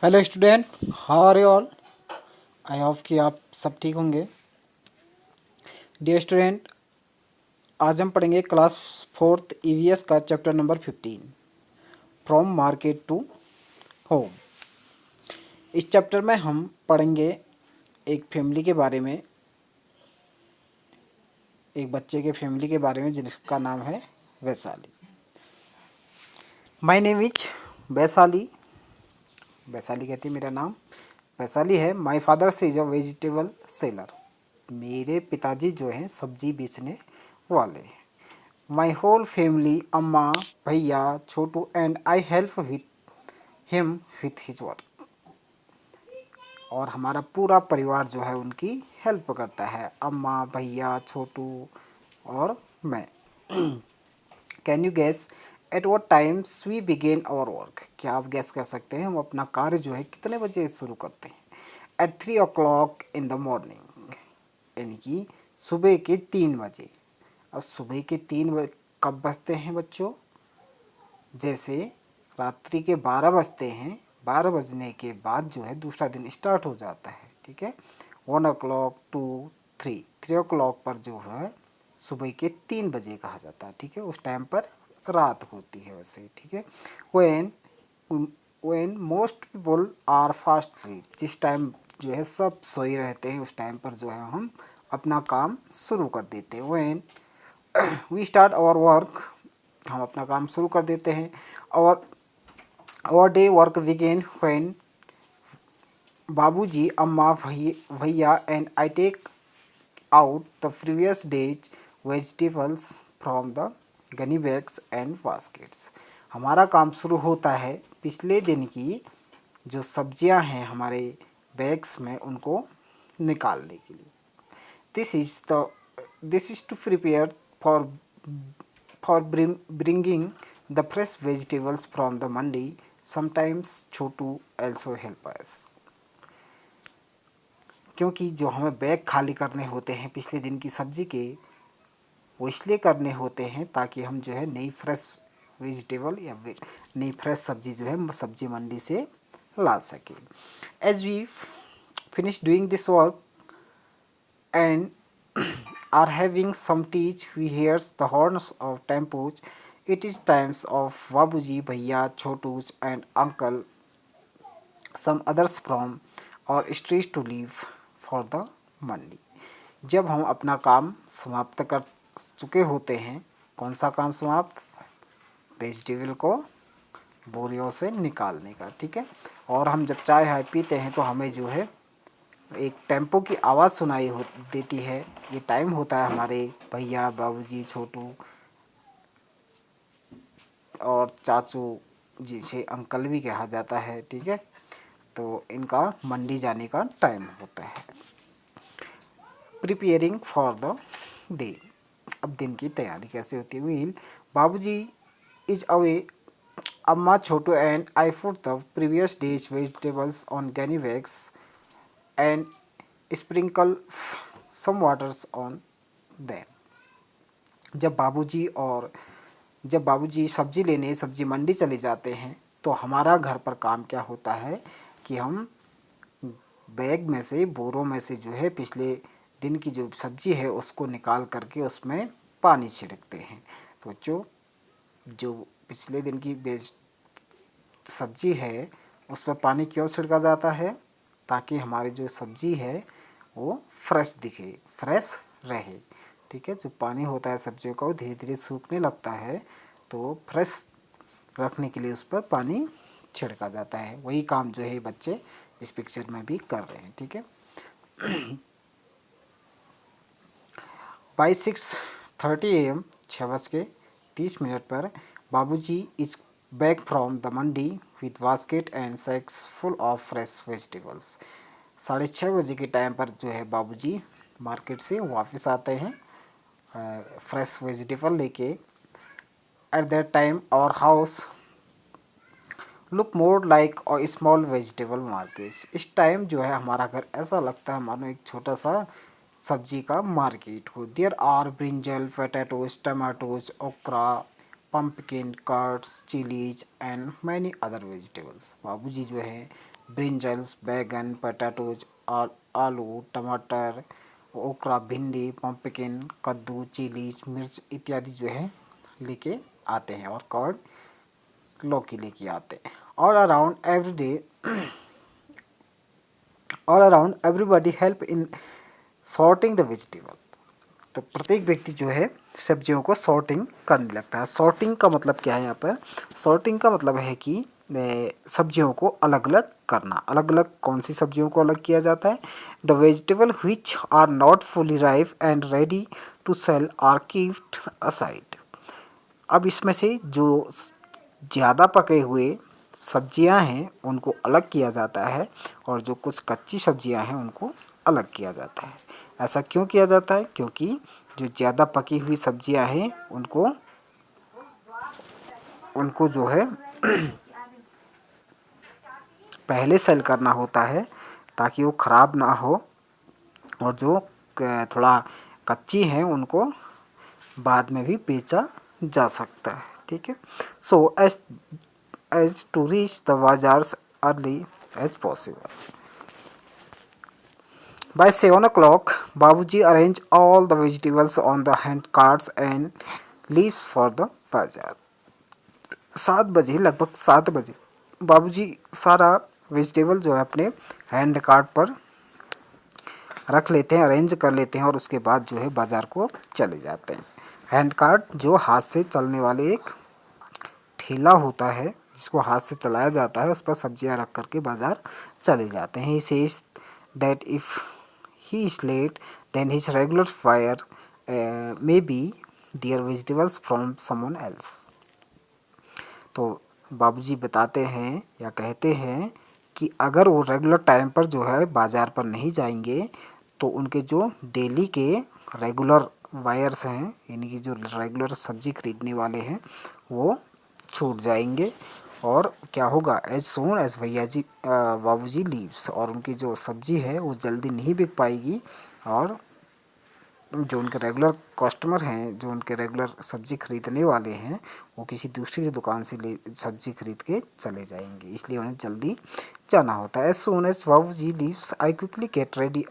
Hello student, how are you all. I hope कि आप सब ठीक होंगे। डियर स्टूडेंट, आज हम पढ़ेंगे क्लास फोर्थ ईवीएस का chapter number 15, from market to home. इस चैप्टर में हम पढ़ेंगे एक फैमिली के बारे में, एक बच्चे के फैमिली के बारे में जिसका नाम है Vaishali. My name is Vaishali. Vaishali कहती है मेरा नाम वैशाली है। माय फादर से इज अ वेजिटेबल सेलर। मेरे पिताजी जो हैं सब्जी बेचने वाले हैं। My whole family, Amma, Bhaiya, Chhotu and I help with him with his work. और हमारा पूरा परिवार जो है उनकी हेल्प करता है, अम्मा, भैया, छोटू और मैं। Can you guess at what times we begin our work. क्या आप गैस कर सकते हैं हम अपना कार्य जो है कितने बजे शुरू करते हैं? Eight 3 o'clock in the morning, यानी कि सुबह के 3 बजे। अब सुबह के 3 बजे कब बजते हैं बच्चों? जैसे रात्रि के 12 बजते हैं, 12 बजने के बाद जो है दूसरा दिन स्टार्ट हो जाता है। ठीक है, 1 o'clock 2 3 3 o'clock पर जो है सुबह के 3 बजे कहा जाता है। ठीक है, उस टाइम पर रात होती है वैसे। ठीक है, when when most people are fast asleep, जिस टाइम जो है सब सोए रहते हैं उस टाइम पर जो है हम अपना काम शुरू कर देते हैं। when we start our work, हम अपना काम शुरू कर देते हैं। और our day work begin when बाबूजी, अम्मा, भैया and I take out the previous day's vegetables from the gunny bags and baskets। हमारा काम शुरू होता है पिछले दिन की जो सब्जियां हैं हमारे बैग्स में उनको निकालने के लिए। This is to prepare for bringing the fresh vegetables from the mandi। sometimes Chhotu also help us। क्योंकि जो हमें बैग खाली करने होते हैं पिछले दिन की सब्जी के, वो इसलिए करने होते हैं ताकि हम जो है नई फ्रेश वेजिटेबल या नई फ्रेश सब्जी जो है सब्जी मंडी से ला सकें। As we finish doing this work and are having some teach, we hears the horns of tempos। It is times of babuji, bhaiya, chotus and uncle, some others from और streets to leave for the mandi। जब हम अपना काम समाप्त कर चुके होते हैं, कौन सा काम समाप्त? वेजिटेबल को बोरियों से निकालने का। ठीक है, और हम जब चाय हाय पीते हैं तो हमें जो है एक टेम्पो की आवाज़ सुनाई देती है। ये टाइम होता है हमारे भैया, बाबूजी, छोटू और चाचू, जिसे अंकल भी कहा जाता है। ठीक है, तो इनका मंडी जाने का टाइम होता है। Preparing for the day. अब दिन की तैयारी कैसे होती है? व्हील बाबूजी is away, Amma, Chhotu and I put the previous days vegetables on gunny bags and sprinkle some waters on them. जब बाबूजी सब्जी लेने सब्जी मंडी चले जाते हैं तो हमारा घर पर काम क्या होता है कि हम बैग में से, बोरों में से जो है पिछले दिन की जो सब्जी है उसको निकाल करके उसमें पानी छिड़कते हैं। तो जो पिछले दिन की सब्जी है उस पर पानी क्यों छिड़का जाता है? ताकि हमारी जो सब्जी है वो फ्रेश दिखे, फ्रेश रहे। ठीक है, जो पानी होता है सब्जियों का वो धीरे धीरे सूखने लगता है, तो फ्रेश रखने के लिए उस पर पानी छिड़का जाता है। वही काम जो है बच्चे इस पिक्चर में भी कर रहे हैं। ठीक है, बाई 6:30 AM, 6:30 पर Babuji is back from the mandi with basket and sacks full of fresh vegetables. 6:30 के टाइम पर जो है बाबूजी मार्केट से वापस आते हैं फ्रेश वेजिटेबल लेके। At that time our house look more like और स्मॉल वेजिटेबल मार्केट। इस टाइम जो है हमारा घर ऐसा लगता है मानो एक छोटा सा सब्जी का मार्केट हो। There are brinjal, potatoes, tomatoes, okra, pumpkin, carrots, chillies and many other vegetables. Babuji जो है ब्रिंजल्स, बैगन, पोटैटोज, आलू, टमाटर, ओकरा, भिंडी, पम्पकिन, कद्दू, चिलीज, मिर्च इत्यादि जो है लेके आते हैं, और कॉर्ड, लौकी लेके आते हैं। All around every day, all around everybody help in sorting the vegetable. तो प्रत्येक व्यक्ति जो है सब्जियों को सॉर्टिंग करने लगता है। सॉर्टिंग का मतलब क्या है यहाँ पर? सॉर्टिंग का मतलब है कि सब्जियों को अलग अलग करना। अलग अलग कौन सी सब्जियों को अलग किया जाता है? The vegetable which are not fully ripe and ready to sell are keeped aside. अब इसमें से जो ज़्यादा पके हुए सब्जियां हैं उनको अलग किया जाता है, और जो कुछ कच्ची सब्जियां हैं उनको अलग किया जाता है। ऐसा क्यों किया जाता है? क्योंकि जो ज़्यादा पकी हुई सब्जियां हैं उनको उनको जो है पहले सेल करना होता है ताकि वो ख़राब ना हो, और जो थोड़ा कच्ची हैं उनको बाद में भी बेचा जा सकता है। ठीक है। So as to reach the bazaars early as possible. By 7 o'clock, Babuji arranged all the vegetables on the hand carts and leaves for the बाजार। 7 बजे, लगभग 7 बजे बाबूजी सारा वेजिटेबल जो है अपने हैंड कार्ट पर रख लेते हैं, अरेंज कर लेते हैं, और उसके बाद जो है बाज़ार को चले जाते हैं। हैंड कार्ट जो हाथ से चलने वाले एक ठेला होता है जिसको हाथ से चलाया जाता है, उस पर सब्जियां रख करके बाज़ार चले जाते हैं। He says that if he is late then his regular buyer may be their vegetables from someone else. तो बाबूजी बताते हैं या कहते हैं कि अगर वो रेगुलर टाइम पर जो है बाज़ार पर नहीं जाएंगे तो उनके जो डेली के रेगुलर वायर्स हैं, यानी कि जो रेगुलर सब्जी खरीदने वाले हैं, वो छूट जाएंगे। और क्या होगा? एज सून एज भैया जी बाबूजी लीव्स, और उनकी जो सब्जी है वो जल्दी नहीं बिक पाएगी, और जो उनके रेगुलर कस्टमर हैं, जो उनके रेगुलर सब्जी खरीदने वाले हैं, वो किसी दूसरी दुकान से ले सब्जी खरीद के चले जाएंगे, इसलिए उन्हें जल्दी जाना होता है। एज सून एज बाबूजी leaves I quickly get ready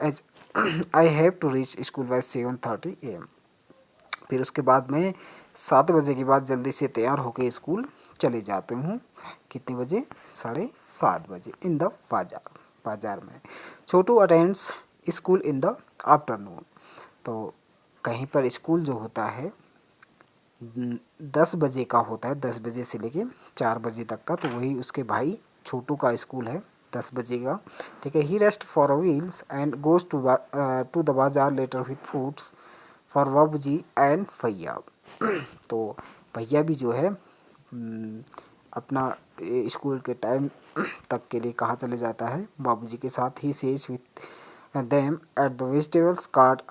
as I have to reach school by 7:30 AM। फिर उसके बाद में 7 बजे के बाद जल्दी से तैयार होकर स्कूल चले जाते हूँ। कितने बजे? 7:30 बजे इन द बाज़ार, बाज़ार में। Chhotu attends school in the afternoon. तो कहीं पर स्कूल जो होता है 10 बजे का होता है, 10 बजे से लेके 4 बजे तक का, तो वही उसके भाई छोटू का स्कूल है 10 बजे का। ठीक है। He rest for a while and goes to the bazaar later with foods for Babuji and bhaiya. तो भैया भी जो है अपना स्कूल के टाइम तक के लिए कहाँ चले जाता है? बाबूजी के साथ। He says with them at the vegetables cart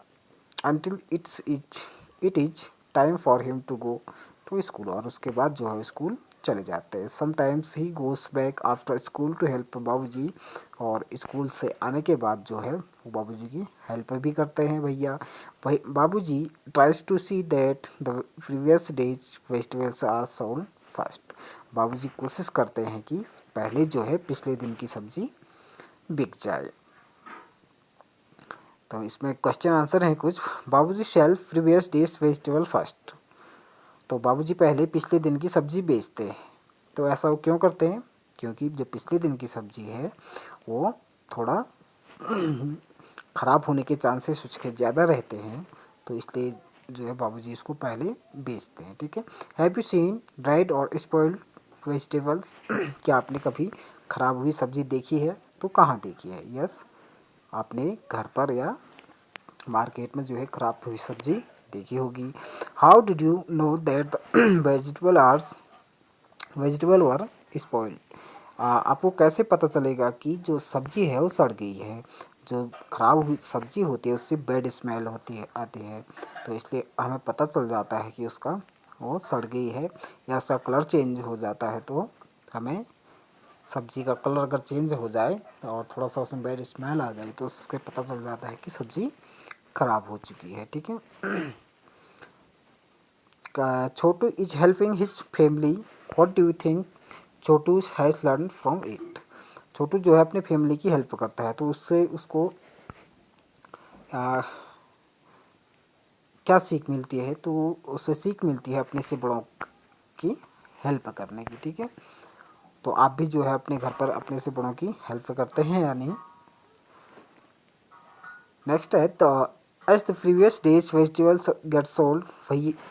until it is time for him to go to school, और उसके बाद जो है स्कूल चले जाते हैं। Sometimes he goes back after school to help बाबूजी, और स्कूल से आने के बाद जो है वो बाबूजी की हेल्प भी करते हैं भैया। बाबूजी tries to see that the previous days vegetables are sold fast. बाबूजी कोशिश करते हैं कि पहले जो है पिछले दिन की सब्जी बिक जाए। तो इसमें क्वेश्चन आंसर है कुछ। बाबूजी shelf previous days vegetable first. तो बाबूजी पहले पिछले दिन की सब्ज़ी बेचते हैं। तो ऐसा वो क्यों करते हैं? क्योंकि जो पिछले दिन की सब्ज़ी है वो थोड़ा ख़राब होने के चांसेस उसके ज़्यादा रहते हैं, तो इसलिए जो है बाबूजी इसको पहले बेचते हैं। ठीक है। हैव यू सीन ड्राइड और स्पॉइल्ड वेजिटेबल्स? क्या आपने कभी ख़राब हुई सब्ज़ी देखी है? तो कहाँ देखी है? यस, आपने घर पर या मार्केट में जो है ख़राब हुई सब्ज़ी देखी होगी। How did you know that the vegetable were spoiled? आपको कैसे पता चलेगा कि जो सब्ज़ी है वो सड़ गई है? जो ख़राब हुई सब्ज़ी होती है उससे बैड स्मेल आती है, तो इसलिए हमें पता चल जाता है कि उसका वो सड़ गई है, या उसका कलर चेंज हो जाता है। तो हमें सब्ज़ी का कलर अगर चेंज हो जाए और थोड़ा सा उसमें बैड स्मेल आ जाए तो उससे पता चल जाता है कि सब्ज़ी ख़राब हो चुकी है। ठीक है। Chhotu is helping his family, what do you think Chhotu has learn from it? Chhotu जो है अपने फैमिली की हेल्प करता है, तो उससे उसको आ, क्या सीख मिलती है, तो उससे सीख मिलती है अपने से बड़ों की हेल्प करने की। ठीक है, तो आप भी जो है अपने घर पर अपने से बड़ों की हेल्प करते हैं या नहीं। नेक्स्ट है तो as the previous days vegetables get sold,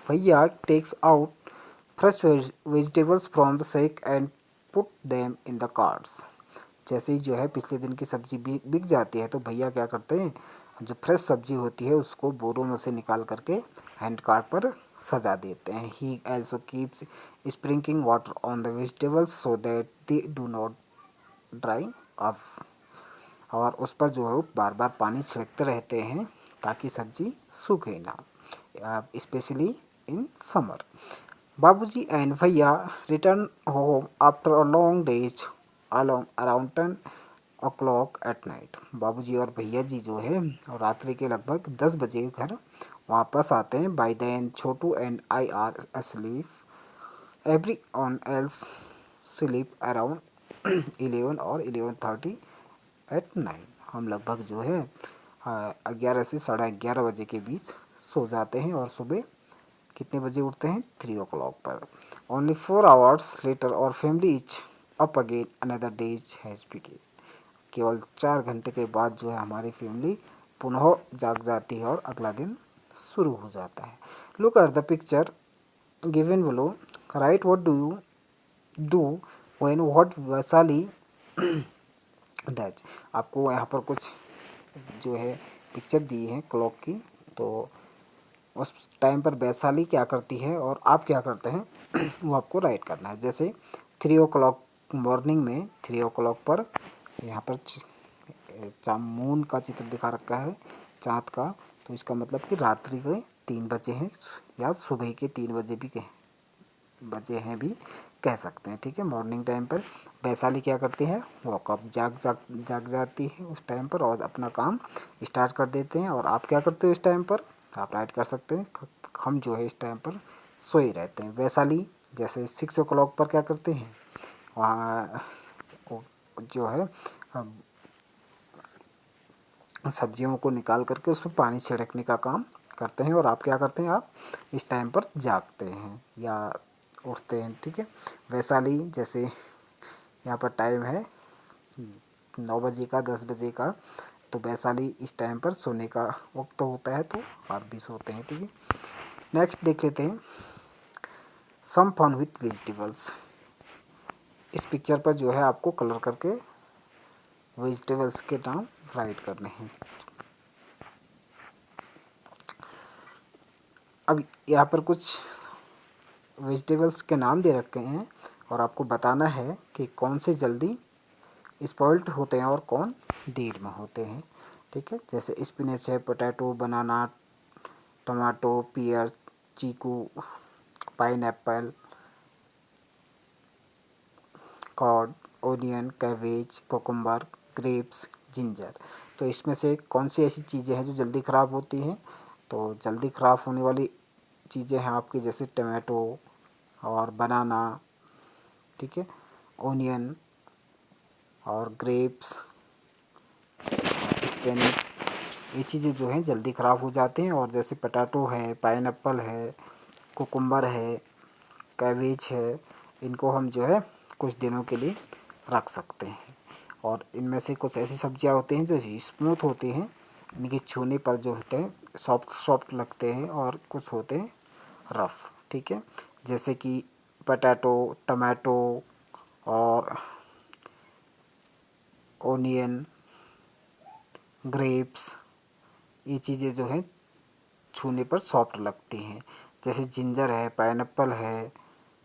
bhaiya takes out fresh vegetables from the sack and put them in the carts. जैसे ही जो है पिछले दिन की सब्जी बिक जाती है, तो भैया क्या करते हैं, जो फ्रेश सब्जी होती है उसको बोरों में से निकाल करके हैंड कार्ट पर सजा देते हैं। ही also keeps sprinkling water on the vegetables so that they do not dry of. और उस पर जो है बार बार पानी छिड़कते रहते हैं ताकि सब्जी सूखे ना, स्पेशली इन समर। बाबूजी एंड भैया return home after a long days around 10 o'clock at night. बाबूजी और भैया जी जो है और रात्रि के लगभग 10 बजे घर वापस आते हैं। By then Chhotu and I are asleep, everyone else sleep around 11 और 11:30 एट नाइन। हम लगभग जो है 11 से 11:30 बजे के बीच सो जाते हैं और सुबह कितने बजे उठते हैं, 3 o'clock पर। ओनली 4 hours लेटर और family is up again, another days has begin. केवल 4 घंटे के बाद जो है हमारी फैमिली पुनः जाग जाती है और अगला दिन शुरू हो जाता है। Look at the picture given below, right what do you do when what Vaishali Dutch. आपको यहाँ पर कुछ जो है पिक्चर दी है क्लॉक की, तो उस टाइम पर वैशाली क्या करती है और आप क्या करते हैं वो आपको राइट करना है। जैसे 3 o'clock मॉर्निंग में 3 o'clock पर यहाँ पर मून का चित्र दिखा रखा है, चाँद का, तो इसका मतलब कि रात्रि के 3 बजे हैं या सुबह के 3 बजे भी बजे हैं भी कह सकते हैं। ठीक है, मॉर्निंग टाइम पर वैशाली क्या करती है, वॉकअप जाग जाती है उस टाइम पर और अपना काम स्टार्ट कर देते हैं। और आप क्या करते हो इस टाइम पर, आप राइट कर सकते हैं, हम जो है इस टाइम पर सोए रहते हैं। वैशाली जैसे 6 o'clock पर क्या करते हैं, वहाँ जो है सब्जियों को निकाल करके उसमें पानी छिड़कने का काम करते हैं। और आप क्या करते हैं, आप इस टाइम पर जागते हैं या उठते हैं। ठीक है, वैशाली जैसे यहाँ पर टाइम है 9 बजे का, 10 बजे का, तो वैशाली इस टाइम पर सोने का वक्त होता है, तो आप भी सोते हैं। ठीक है, नेक्स्ट देख लेते हैं सम फन विथ वेजिटेबल्स। इस पिक्चर पर जो है आपको कलर करके वेजिटेबल्स के नाम राइट करने हैं। अब यहाँ पर कुछ वेजिटेबल्स के नाम दे रखे हैं और आपको बताना है कि कौन से जल्दी स्पॉइल्ड होते हैं और कौन देर में होते हैं। ठीक है, जैसे स्पिनच है, potato, banana, tomato, pear, chikoo, pineapple, gourd, onion, cabbage, cucumber, grapes, ginger. तो इसमें से कौन सी ऐसी चीज़ें हैं जो जल्दी ख़राब होती हैं, तो जल्दी ख़राब होने वाली चीज़ें हैं आपकी जैसे टमाटो और बनाना, ठीक है, ओनियन और ग्रेप्स, स्पेनिश, ये चीज़ें जो हैं जल्दी ख़राब हो जाती हैं। और जैसे पोटैटो है, पाइनएप्पल है, कुकुम्बर है, कैबेज है, इनको हम जो है कुछ दिनों के लिए रख सकते हैं। और इनमें से कुछ ऐसी सब्जियां होती हैं जो स्मूथ होती हैं, इनके छूने पर जो होते हैं सॉफ्ट सॉफ्ट लगते हैं, और कुछ होते हैं रफ़। ठीक है, जैसे कि पोटैटो, टमाटो और ओनियन, ग्रेप्स, ये चीज़ें जो हैं छूने पर सॉफ्ट लगती हैं। जैसे जिंजर है, पाइनएप्पल है,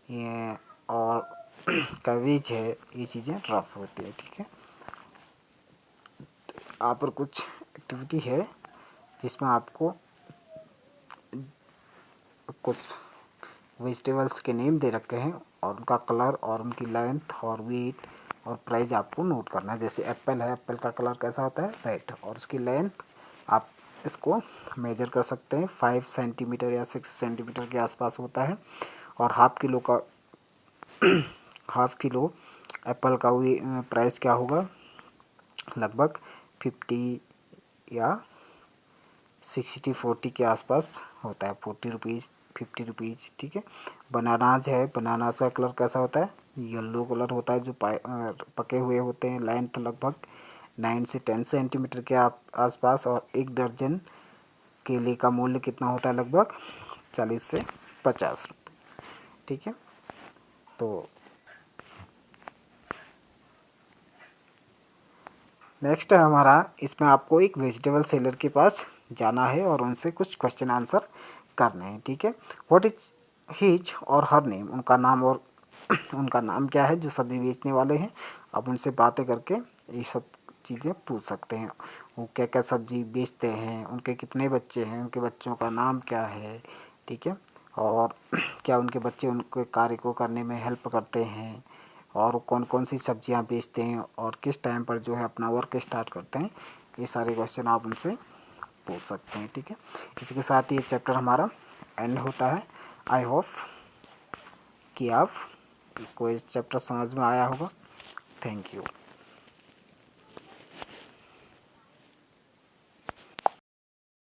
ये और कैबेज है, ये चीज़ें रफ़ होती है। ठीक है, यहाँ पर कुछ एक्टिविटी है जिसमें आपको कुछ वेजिटेबल्स के नेम दे रखे हैं और उनका कलर और उनकी लेंथ और वेट और प्राइस आपको नोट करना है। जैसे एप्पल है, एप्पल का कलर कैसा होता है, रेड, और उसकी लेंथ आप इसको मेजर कर सकते हैं 5 सेंटीमीटर या 6 सेंटीमीटर के आसपास होता है। और हाफ़ किलो एप्पल का भी प्राइस क्या होगा, लगभग 50 या 60-40 के आसपास होता है, 40 रुपीज़ 50 रुपीज़, ठीक है। बनानाज है, बनानाज का कलर कैसा होता है, येलो कलर होता है, जो पके हुए होते हैं। लेंथ लगभग 9 से 10 सेंटीमीटर के आसपास। और एक दर्जन केले का मूल्य कितना होता है, लगभग 40 से 50 रुपये, ठीक है। तो नेक्स्ट है हमारा, इसमें आपको एक वेजिटेबल सेलर के पास जाना है और उनसे कुछ क्वेश्चन आंसर करने हैं, ठीक है। व्हाट इज हिज और हर नेम, उनका नाम और उनका नाम क्या है जो सब्जी बेचने वाले हैं। आप उनसे बातें करके ये सब चीज़ें पूछ सकते हैं। वो क्या क्या सब्जी बेचते हैं, उनके कितने बच्चे हैं, उनके बच्चों का नाम क्या है, ठीक है। और क्या उनके बच्चे उनके कार्य को करने में हेल्प करते हैं, और कौन कौन सी सब्जियां बेचते हैं, और किस टाइम पर जो है अपना वर्क स्टार्ट करते हैं। ये सारे क्वेश्चन आप उनसे पूछ सकते हैं, ठीक है। इसी के साथ ये चैप्टर हमारा एंड होता है। आई होप कि आप कोई चैप्टर समझ में आया होगा। Thank you.